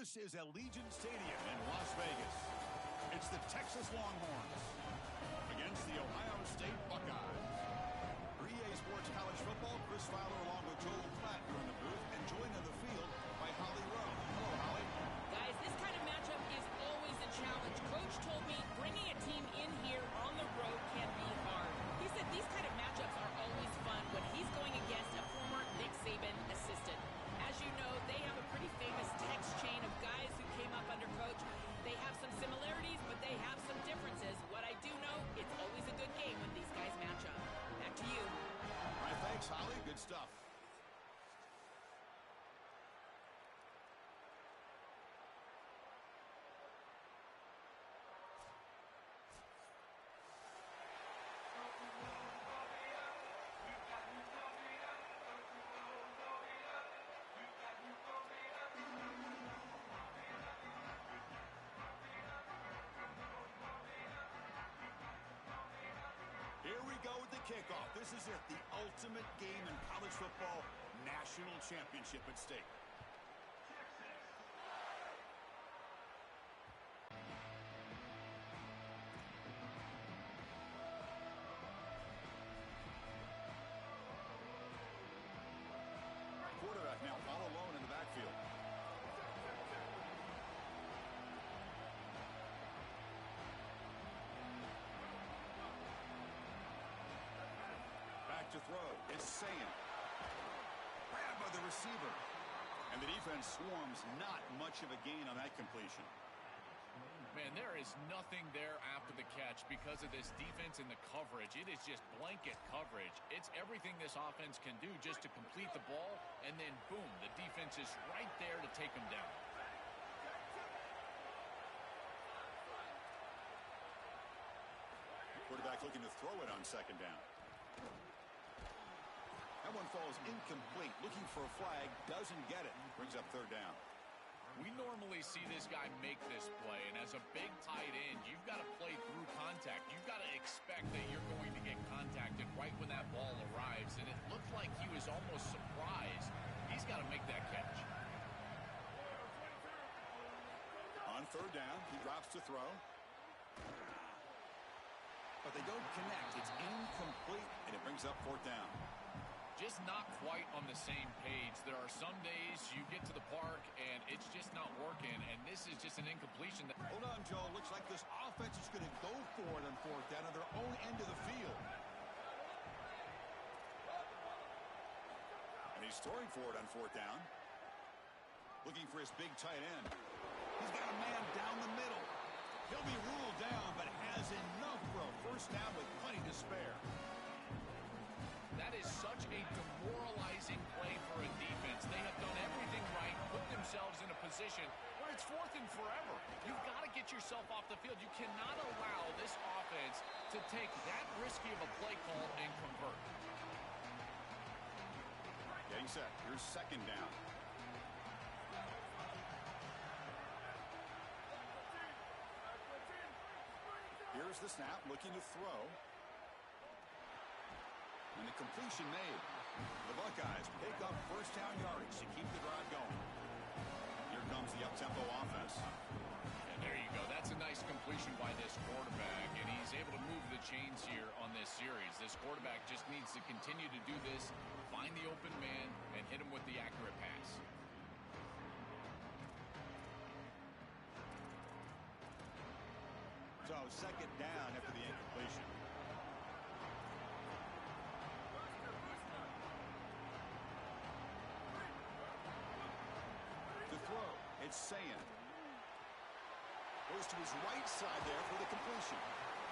This is Allegiant Stadium in Las Vegas. It's the Texas Longhorns against the Ohio State Buckeyes. For EA Sports College Football, Chris Fowler along with Joel Klatt here in the booth, and joined on the field by Holly Rowe. Hello, Holly. Guys, this kind of matchup is always a challenge. Coach told me bringing a team in here on the road can be hard. He said these kind of matchups are always fun when he's going against a former Nick Saban assistant. As you know, they have a pretty famous text chain of guys who came up under Coach. They have some similarities, but they have some differences. What I do know, it's always a good game when these guys match up. Back to you. All right, thanks, Holly. Good stuff. Here we go with the kickoff. This is it, the ultimate game in college football, national championship at stake. Quarterback now all alone in the backfield. Back to throw. It's Saying. Grabbed by the receiver. And the defense swarms. Not much of a gain on that completion. Man, there is nothing there after the catch because of this defense and the coverage. It is just blanket coverage. It's everything this offense can do just to complete the ball, and then boom, the defense is right there to take them down. Quarterback looking to throw it on second down. That one falls incomplete. Looking for a flag. Doesn't get it. Brings up third down. We normally see this guy make this play, and as a big tight end, you've got to play through contact. You've got to expect that you're going to get contacted right when that ball arrives, and it looked like he was almost surprised. He's got to make that catch. On third down, he drops to throw. But they don't connect. It's incomplete, and it brings up fourth down. Just not quite on the same page. There are some days you get to the park and it's just not working, and this is just an incompletion. Hold on, Joe. Looks like this offense is going to go for it on fourth down on their own end of the field. And he's throwing for it on fourth down. Looking for his big tight end. He's got a man down the middle. He'll be ruled down, but has enough for a first down with plenty to spare. That is such a demoralizing play for a defense. They have done everything right, put themselves in a position where it's fourth and forever. You've got to get yourself off the field. You cannot allow this offense to take that risky of a play call and convert. Getting set. Here's second down. Here's the snap, looking to throw. And the completion made. The Buckeyes pick up first down yardage to keep the drive going. Here comes the up-tempo offense. And there you go. That's a nice completion by this quarterback, and he's able to move the chains here on this series. This quarterback just needs to continue to do this, find the open man, and hit him with the accurate pass. So second down after the incompletion. To throw, it's Saying. Goes to his right side there for the completion.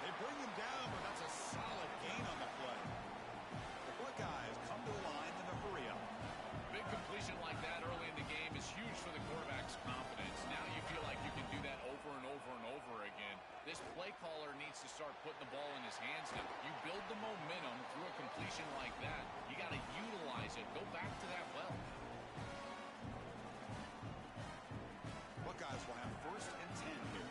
They bring him down, but that's a solid gain on the play. The Buckeyes come to the line in a hurry up. Big completion like that early in the game is huge for the quarterback's confidence. Now you feel like you can do that over and over and over again. This play caller needs to start putting the ball in his hands now. You build the momentum through a completion like that. You got to utilize it. Go back to that well. Buckeyes will have first and 10 here.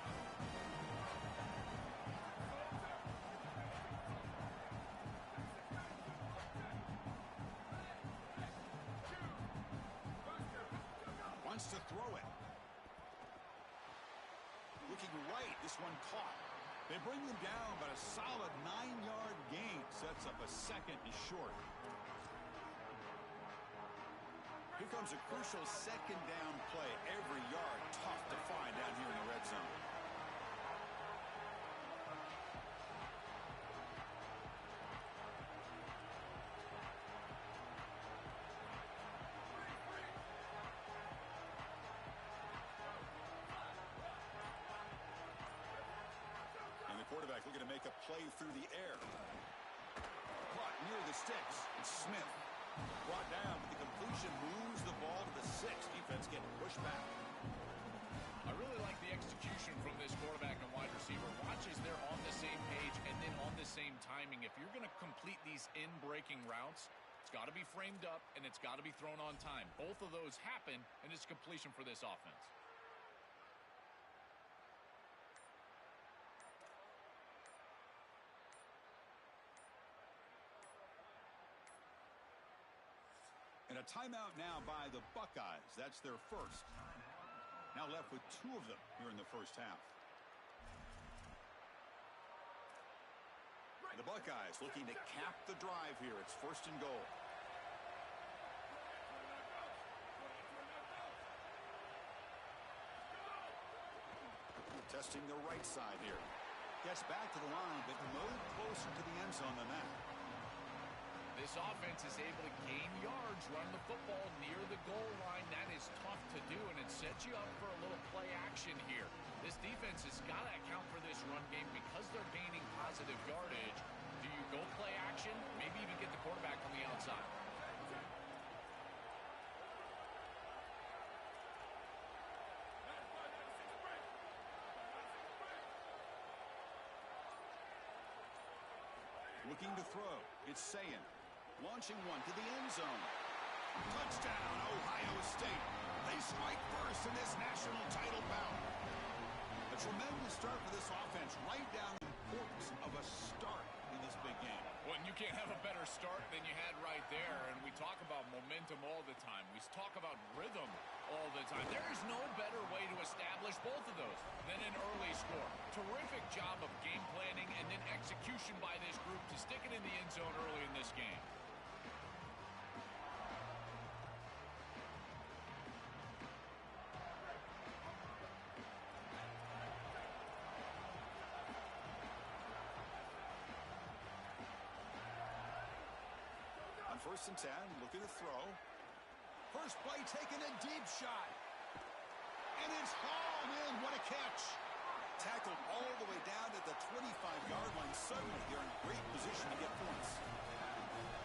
Wants to throw it. This one caught. They bring them down, but a solid 9-yard gain sets up a second and short. Here comes a crucial second down play. Every yard tough to find down here in the red zone. And the quarterback looking to make a play through the air. Caught near the sticks. It's Smith. Brought down, but the completion moves the ball to the 6. Defense getting pushed back. I really like the execution from this quarterback and wide receiver. Watch as they're on the same page and then on the same timing. If you're going to complete these in-breaking routes, it's got to be framed up and it's got to be thrown on time. Both of those happen, and it's completion for this offense. And a timeout now by the Buckeyes. That's their first. Now left with 2 of them here in the first half. And the Buckeyes looking to cap the drive here. It's 1st and goal. Testing the right side here. Gets back to the line, but no closer to the end zone than that. This offense is able to gain yards, run the football near the goal line. That is tough to do, and it sets you up for a little play action here. This defense has got to account for this run game because they're gaining positive yardage. Do you go play action? Maybe even get the quarterback on the outside. Looking to throw. It's Sayin. Launching one to the end zone. Touchdown, Ohio State. They strike first in this national title bout. A tremendous start for this offense. Right down the importance of a start in this big game. Well, you can't have a better start than you had right there. And we talk about momentum all the time. We talk about rhythm all the time. There is no better way to establish both of those than an early score. Terrific job of game planning and then execution by this group to stick it in the end zone early in this game. On 1st and 10, looking to throw. First play taking a deep shot. And it's hauled in. What a catch. Tackled all the way down at the 25-yard line. Suddenly, they're in great position to get points.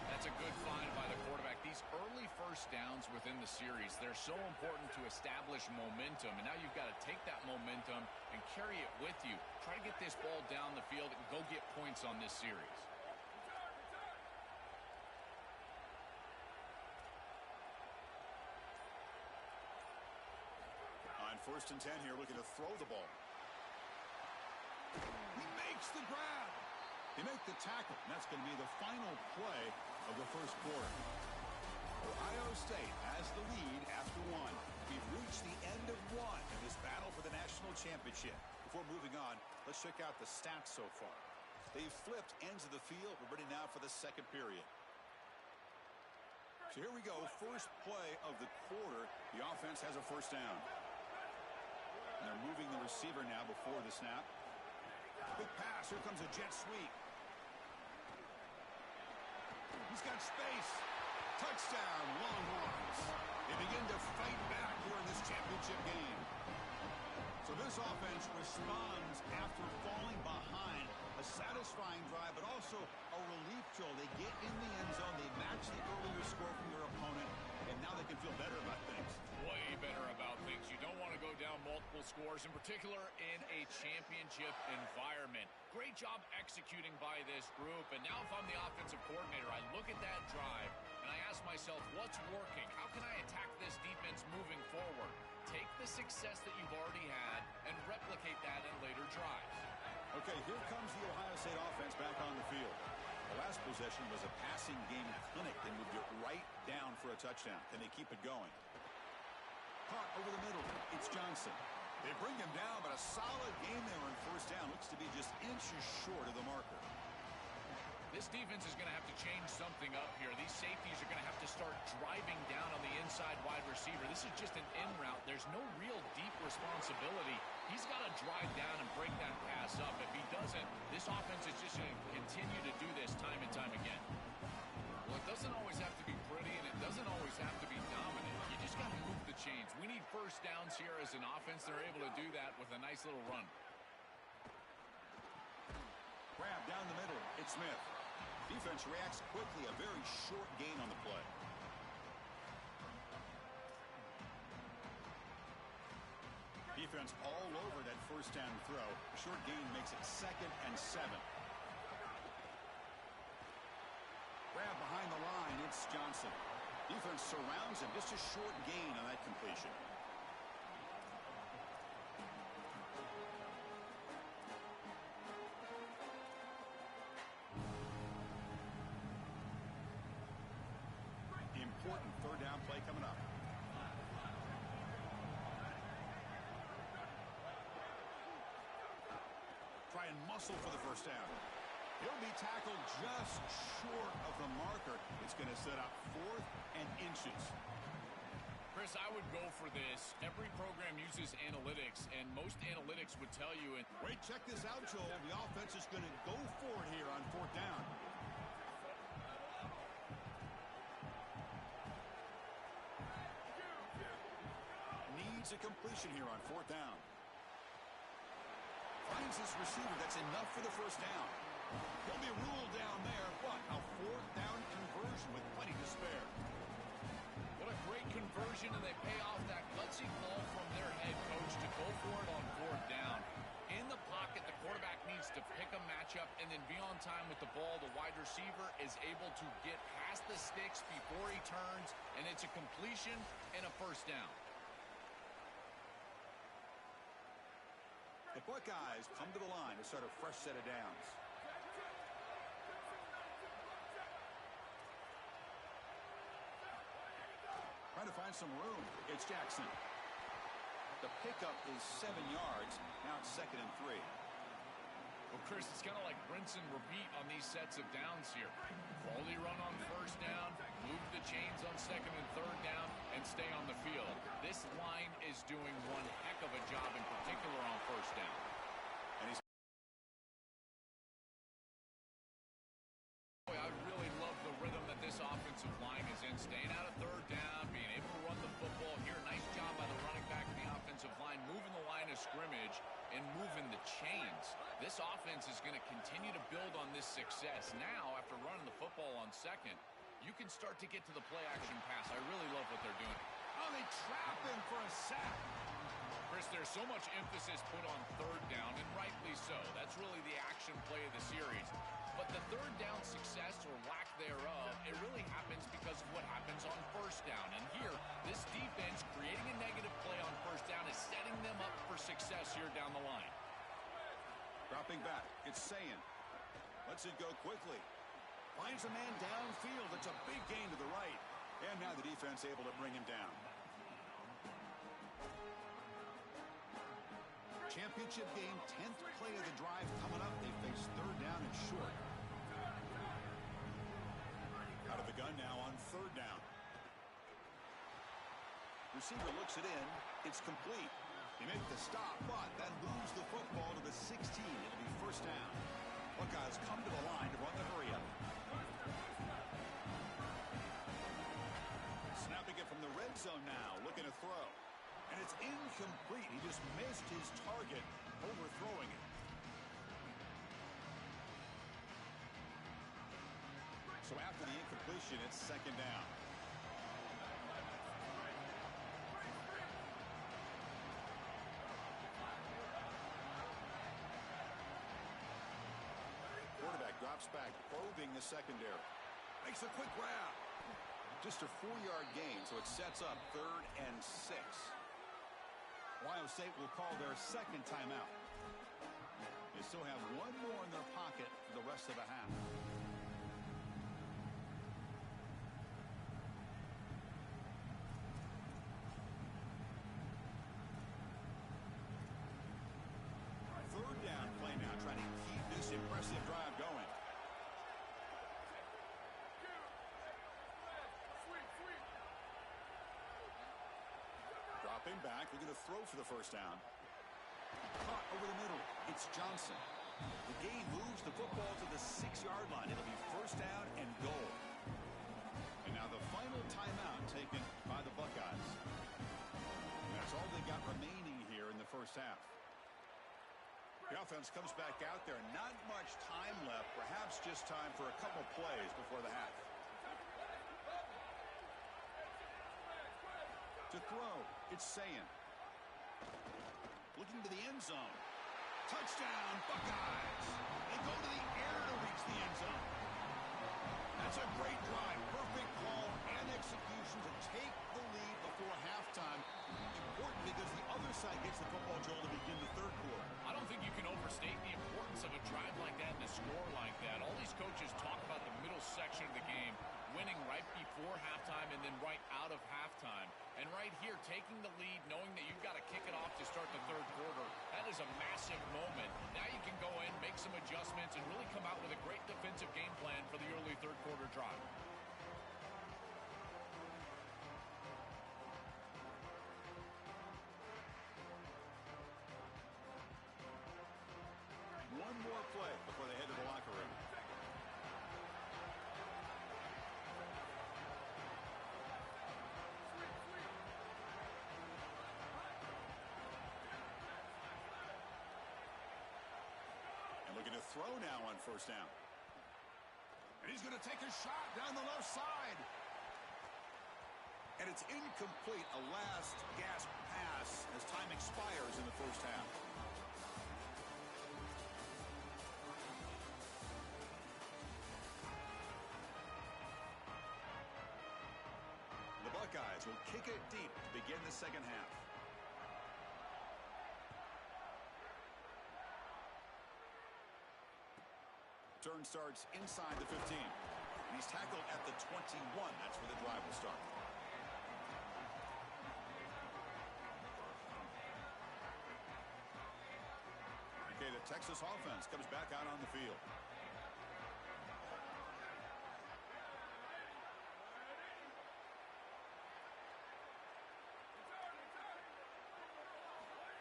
That's a good find by the quarterback. These early first downs within the series, they're so important to establish momentum. And now you've got to take that momentum and carry it with you. Try to get this ball down the field and go get points on this series. On 1st and 10 here, looking to throw the ball. He makes the grab. They make the tackle, and that's going to be the final play of the first quarter. Ohio State has the lead after 1. We've reached the end of 1 in this battle for the national championship. Before moving on, let's check out the stats so far. They've flipped ends of the field. We're ready now for the second period. So here we go. First play of the quarter. The offense has a first down. And they're moving the receiver now before the snap. Big pass. Here comes a jet sweep. He's got space. Touchdown, Longhorns. They begin to fight back here in this championship game. So this offense responds after falling behind. A satisfying drive, but also a relief throw. They get in the end zone. They match the earlier score from their opponent, and now they can feel better about things. Way better about things. You don't want to go down multiple scores, in particular in a championship environment. Great job executing by this group. And now if I'm the offensive coordinator, I look at that drive, and I ask myself, what's working? How can I attack this defense moving forward? Take the success that you've already had and replicate that in later drives. Okay, here comes the Ohio State offense back on the field. The last possession was a passing game clinic. They moved it right down for a touchdown. Can they keep it going? Caught over the middle. It's Johnson. They bring him down, but a solid game there on first down. Looks to be just inches short of the marker. This defense is going to have to change something up here. These safeties are going to have to start driving down on the inside wide receiver. This is just an in route. There's no real deep responsibility. He's got to drive down and break that pass up. If he doesn't, this offense is just going to continue to do this time and time again. Well, it doesn't always have to be pretty, and it doesn't always have to be dominant. You just got to move the chains. We need first downs here as an offense. They're able to do that with a nice little run. Grab down the middle. It's Smith. Defense reacts quickly. A very short gain on the play. Defense all over that first down throw. A short gain makes it 2nd and 7. Grab behind the line. It's Johnson. Defense surrounds him. Just a short gain on that completion. Important third down play coming up. Try and muscle for the first down. He'll be tackled just short of the marker. It's going to set up 4th and inches. Chris, I would go for this. Every program uses analytics, and most analytics would tell you. Wait, check this out, Joel. The offense is going to go for it here on 4th down. Needs a completion here on 4th down. Finds his receiver. That's enough for the first down. He'll be ruled down there, but a 4th down conversion with plenty to spare. What a great conversion, and they pay off that gutsy call from their head coach to go for it on 4th down. In the pocket, the quarterback needs to pick a matchup and then be on time with the ball. The wide receiver is able to get past the sticks before he turns, and it's a completion and a first down. The Buckeyes come to the line to start a fresh set of downs. Trying to find some room. It's Jackson. The pickup is 7 yards. Now it's 2nd and 3. Well, Chris, it's kind of like rinse and repeat on these sets of downs here. Quality run on first down, move the chains on 2nd and 3rd down, and stay on the field. This line is doing one heck of a job, in particular on first down. And he's Boy, I really love the rhythm that this offensive line is in. Staying out of 3rd down, being able to run the football here. Nice job by the running back and the offensive line, moving the line of scrimmage and moving the chains. This offense is going to continue to build on this success. Now, after running the football on 2nd, you can start to get to the play-action pass. I really love what they're doing. oh, they trap him for a sack. Chris, there's so much emphasis put on 3rd down, and rightly so. That's really the action play of the series. But the 3rd down success or lack thereof, it really happens because of what happens on first down. And here, this defense creating a negative play on first down is setting them up for success here down the line. Dropping back. It's Sayin. Lets it go quickly. Finds a man downfield. It's a big gain to the right. And now the defense able to bring him down. Championship game, 10th play of the drive coming up. They face 3rd down and short. Out of the gun now on 3rd down. Receiver looks it in. It's complete. They make the stop, but then lose the football to the 16. It'll be first down. Buckeyes come to the line to run the hurry up. Snapping it from the red zone now, looking to throw. And it's incomplete. He just missed his target, overthrowing it. So after the incompletion, it's 2nd down. Quarterback drops back, probing the secondary. Makes a quick grab. Just a 4-yard gain, so it sets up 3rd and 6. Ohio State will call their 2nd timeout. They still have one more in their pocket for the rest of the half. trying to keep this impressive drive going. Dropping back, looking to throw for the first down. Caught over the middle. It's Johnson. The gain moves the football to the 6-yard line. It'll be first down and goal. And now the final timeout taken by the Buckeyes. And that's all they got remaining here in the first half. The offense comes back out there. Not much time left. Perhaps just time for a couple plays before the half. To throw, it's Sayin. Looking to the end zone. Touchdown, Buckeyes. They go to the air to reach the end zone. That's a great drive. Perfect call and execution to take the lead before halftime. Important because the other side gets the football, Joel, to begin the third quarter. I don't think you can overstate the importance of a drive like that and a score like that. All these coaches talk about the middle section of the game, winning right before halftime and then right out of halftime. And right here, taking the lead, knowing that you've got to kick it off to start the third quarter, that is a massive moment. Now you can go in, make some adjustments, and really come out with a great defensive game plan for the early third quarter drive. One more play before they head to the locker room. Looking to throw now on first down. And he's going to take a shot down the left side. And it's incomplete. A last gasp pass as time expires in the first half. The Buckeyes will kick it deep to begin the second half. Turn starts inside the 15. And he's tackled at the 21. That's where the drive will start. Okay, the Texas offense comes back out on the field.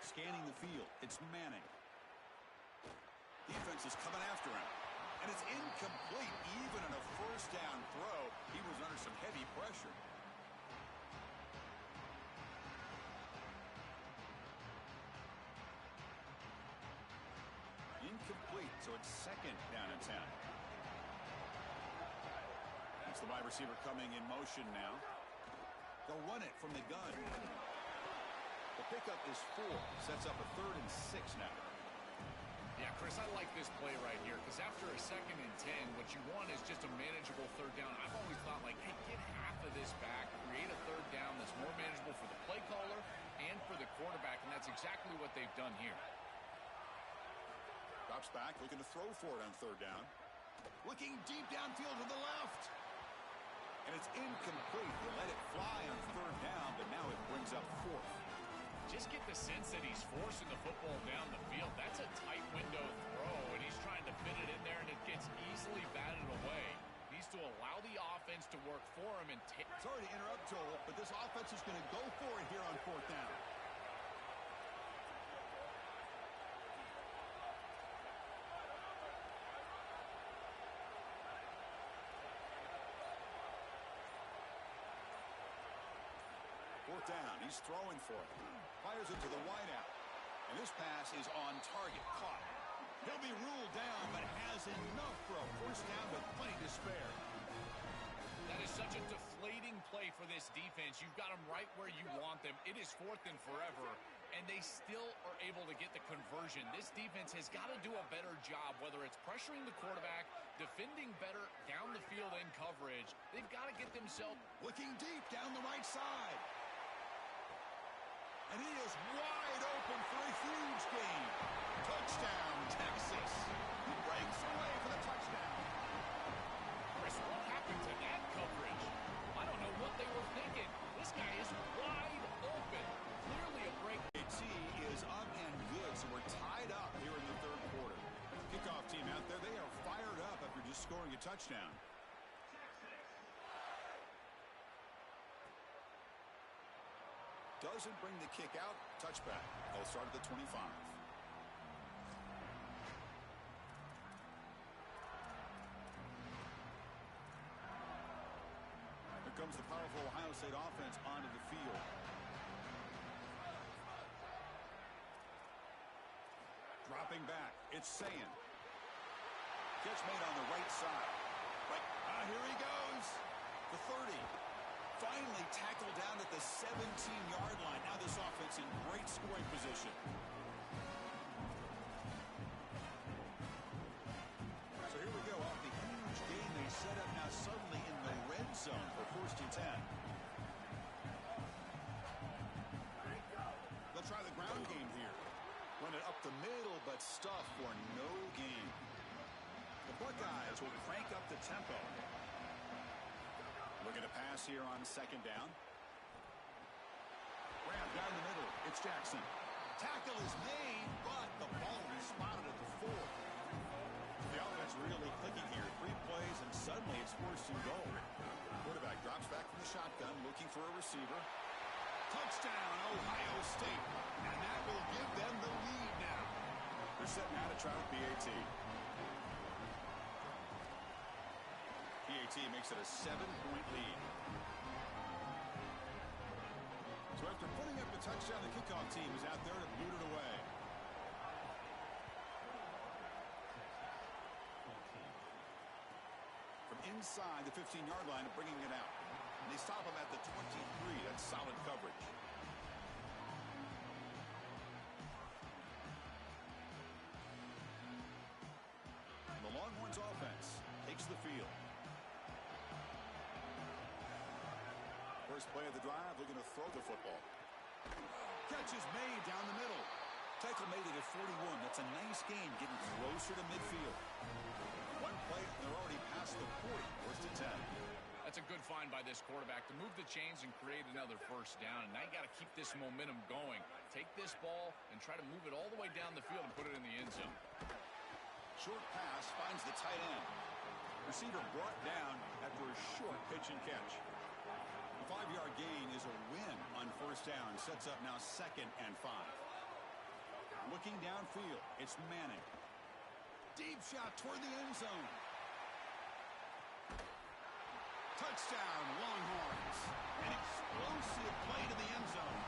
Scanning the field, it's Manning. Defense is coming after him. And it's incomplete. Even in a first down throw, he was under some heavy pressure. Incomplete, so it's second down and 10. That's the wide receiver coming in motion now. They'll run it from the gun. The pickup is 4. Sets up a 3rd and 6 now. Yeah, Chris, I like this play right here because after a 2nd and 10, what you want is just a manageable 3rd down. I've always thought, like, hey, get half of this back, create a 3rd down that's more manageable for the play caller and for the quarterback, and that's exactly what they've done here. Drops back, looking to throw for it on 3rd down. Looking deep downfield to the left. And it's incomplete. They let it fly on 3rd down, but now it brings up 4th. Just get the sense that he's forcing the football down the field. That's a tight window throw, and he's trying to fit it in there, and it gets easily batted away. He needs to allow the offense to work for him and take. Sorry to interrupt, Joel, but this offense is going to go for it here on 4th down. Fourth down, he's throwing for it. Fires it to the wideout. And this pass is on target, caught. He'll be ruled down, but has enough for a first down with plenty to spare. That is such a deflating play for this defense. You've got them right where you want them. It is 4th and forever, and they still are able to get the conversion. This defense has got to do a better job, whether it's pressuring the quarterback, defending better down the field in coverage. They've got to get themselves looking deep down the right side. And he is wide open for a huge gain. Touchdown, Texas. He breaks away for the touchdown. Chris, what happened to that coverage? I don't know what they were thinking. This guy is wide open. Clearly a break. AT is up and good, so we're tied up here in the third quarter. touchdown. Doesn't bring the kick out. Touchback. They'll start at the 25. Here comes the powerful Ohio State offense onto the field. Dropping back. It's Sayin. Catch made on the right side. Here he goes. The 30. Finally tackled down at the 17-yard line. Now this offense in great scoring position. So here we go. Off the huge gain they set up now suddenly in the red zone for 1st and 10. They'll try the ground game here. Run it up the middle, but stuff for no gain. The Buckeyes will crank up the tempo. Looking to pass here on 2nd down. Grab down the middle. It's Jackson. Tackle is made, but the ball will be spotted at the 4. The offense really clicking here. 3 plays, and suddenly it's 1st and goal. Quarterback drops back from the shotgun, looking for a receiver. Touchdown, Ohio State. And that will give them the lead now. They're setting out to try with PAT. PAT makes it a 7-point lead. So after putting up the touchdown, the kickoff team is out there to boot it away. From inside the 15-yard line, bringing it out. And they stop him at the 23. That's solid coverage. The Longhorns offense takes the field. First play of the drive, looking to throw the football. Catch is made down the middle. Tackle made it at 41. That's a nice gain, getting closer to midfield. 1 play, and they're already past the 40. 1st and 10. That's a good find by this quarterback to move the chains and create another 1st down. And now you got to keep this momentum going. Take this ball and try to move it all the way down the field and put it in the end zone. Short pass finds the tight end. Receiver brought down after a short pitch and catch. The 5-yard gain is a win on 1st down. Sets up now 2nd and 5. Looking downfield, it's Manning. Deep shot toward the end zone. Touchdown, Longhorns. An explosive play to the end zone.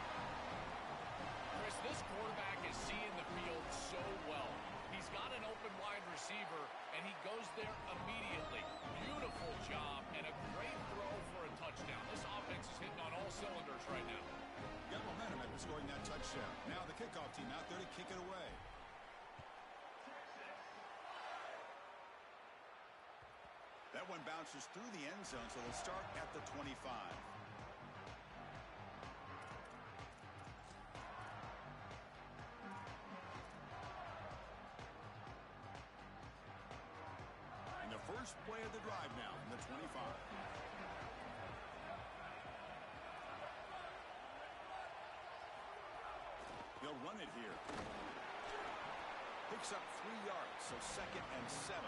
Chris, this quarterback is seeing the field so well. He's got an open wide receiver, and he goes there immediately. Beautiful job, and a great throw for a touchdown. This offense is hitting on all cylinders right now. Got momentum after scoring that touchdown. Now the kickoff team out there to kick it away. That one bounces through the end zone, so they'll start at the 25. And the first play of the drive now from the 25. They'll run it here. Picks up 3 yards, so 2nd and 7.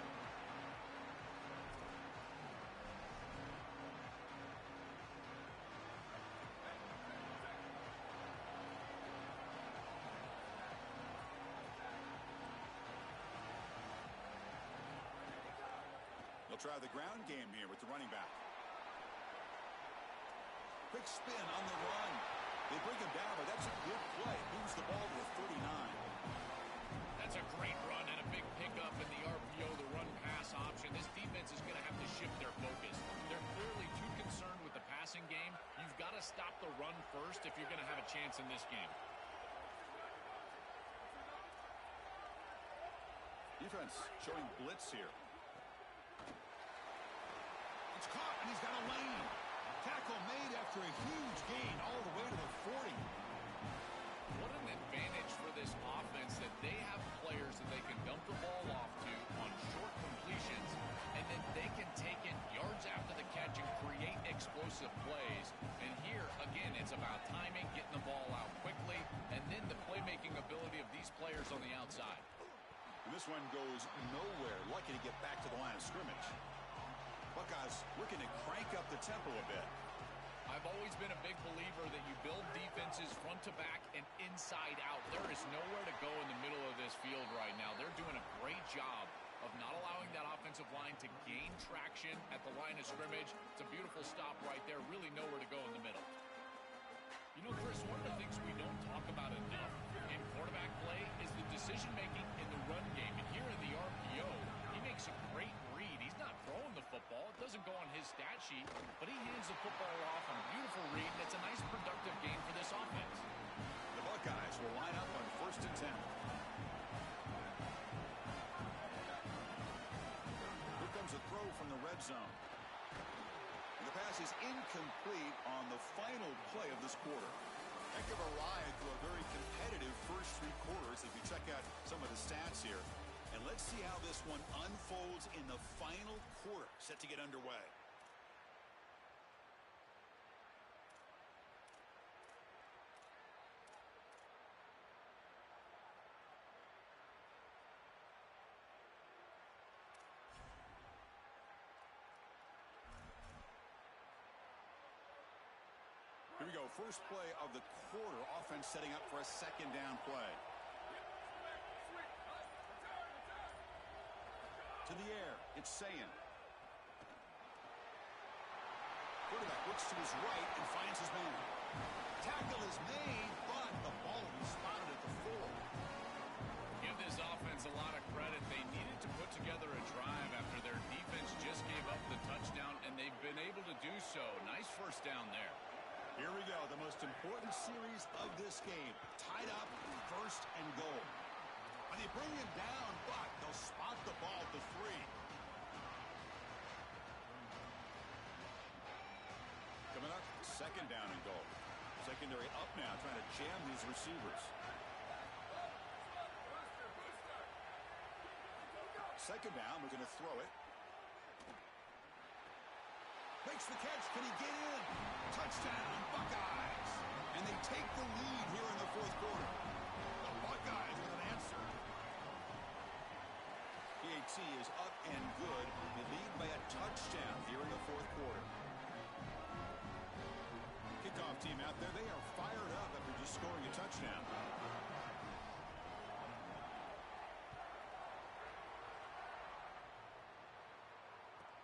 They'll try the ground game here with the running back. Quick spin on the run. They bring him down, but that's a good play. Moves the ball to the 39. That's a great run and a big pickup in the RPO, the run-pass option. This defense is going to have to shift their focus. They're clearly too concerned with the passing game. You've got to stop the run first if you're going to have a chance in this game. Defense showing blitz here. It's caught, and he's got a lane. Tackle made after a huge gain all the way to the 40. What an advantage for this offense that they have players that they can dump the ball off to on short completions, and then they can take it yards after the catch and create explosive plays. And here, again, it's about timing, getting the ball out quickly, and then the playmaking ability of these players on the outside. And this one goes nowhere. Lucky to get back to the line of scrimmage. Buckeyes looking to crank up the tempo a bit. I've always been a big believer that you build defenses front to back and inside out. There is nowhere to go in the middle of this field right now. They're doing a great job of not allowing that offensive line to gain traction at the line of scrimmage. It's a beautiful stop right there. Really nowhere to go in the middle. You know, Chris, one of the things we don't talk about enough in quarterback play is the decision-making in the run game. And here in the RPO, he makes a great read. He's not throwing the football. It doesn't go on his stat sheet, but he hands the football off on a beautiful read, and it's a nice productive game for this offense. The Buckeyes will line up on 1st and 10. Here comes a throw from the red zone. And the pass is incomplete on the final play of this quarter. Heck of a ride through a very competitive first 3 quarters if you check out some of the stats here. And let's see how this one unfolds in the final quarter, set to get underway. Here we go, first play of the quarter, offense setting up for a 2nd down play. To the air, it's Sayan. Quarterback looks to his right and finds his man. Tackle is made, but the ball will be spotted at the 4. Give this offense a lot of credit. They needed to put together a drive after their defense just gave up the touchdown, and they've been able to do so. Nice first down there. Here we go, the most important series of this game. Tied up, 1st and goal. And they bring him down, but they'll spot the ball at the 3. Coming up, 2nd down and goal. Secondary up now, trying to jam these receivers. 2nd down, we're going to throw it. Makes the catch. Can he get in? Touchdown, Buckeyes. And they take the lead here in the 4th quarter. The Buckeyes with an answer. PAT is up and good. They lead by a touchdown here in the 4th quarter. Kickoff team out there. They are fired up after just scoring a touchdown.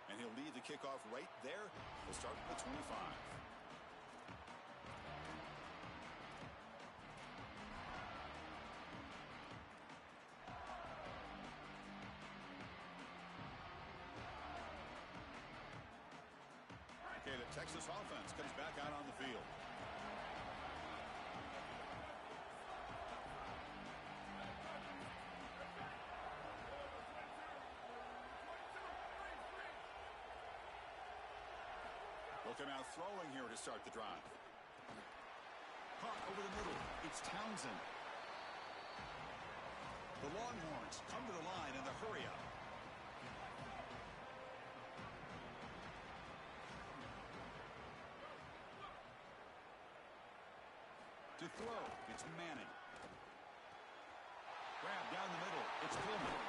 And he'll lead the kickoff right there. We'll start with the 25. Okay, the Texas offense comes back out on the field. Looking out throwing here to start the drive. Caught over the middle. It's Townsend. The Longhorns come to the line in the hurry-up. To throw, it's Manning. Grab down the middle, it's Coleman.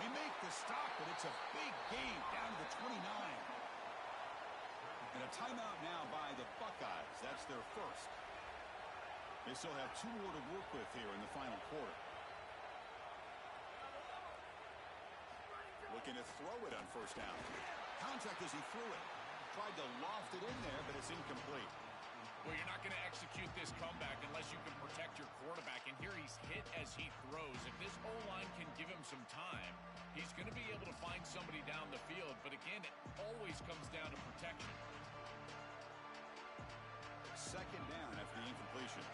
They make the stop, but it's a big gain down to the 29. And a timeout now by the Buckeyes. That's their first. They still have 2 more to work with here in the final quarter. Looking to throw it on 1st down. Contact as he threw it. Tried to loft it in there, but it's incomplete. Well, you're not going to execute this comeback unless you can protect your quarterback. And here he's hit as he throws. If this O-line can give him some time, he's going to be able to find somebody down the field. But again, it always comes down to protection. 2nd down after the incompletion.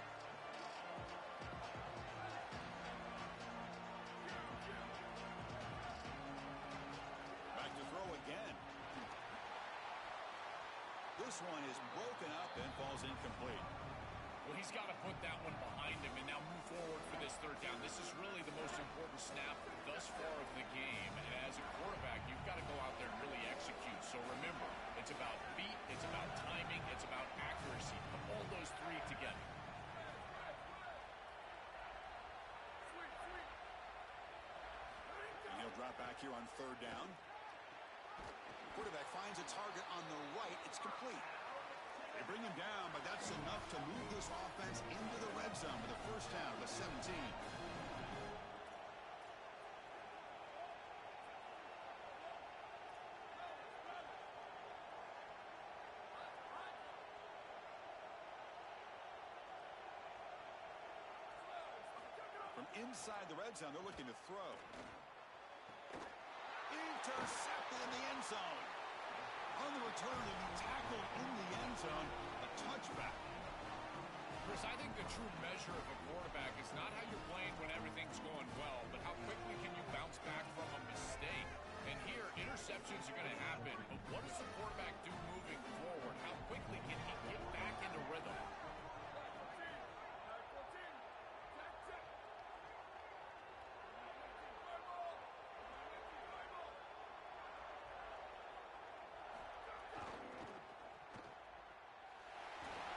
Back to throw again. This one is broken up and falls incomplete. Well, he's got to put that one behind him and now move forward for this 3rd down. This is really the most important snap thus far of the game. And as a quarterback, you've got to go out there and really execute. So remember, it's about feet, it's about timing, it's about accuracy. Put all those 3 together. And he'll drop back here on 3rd down. Quarterback finds a target on the right. It's complete. They bring him down, but that's enough to move this offense into the red zone with a first down of the 17. From inside the red zone, they're looking to throw. Intercepted in the end zone. On the return, he'll be tackled in the end zone. A touchback. Chris, I think the true measure of a quarterback is not how you're playing when everything's going well, but how quickly can you bounce back from a mistake. And here, interceptions are going to happen, but what does the quarterback do moving forward? How quickly can he get back into rhythm?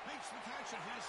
Makes the catch and has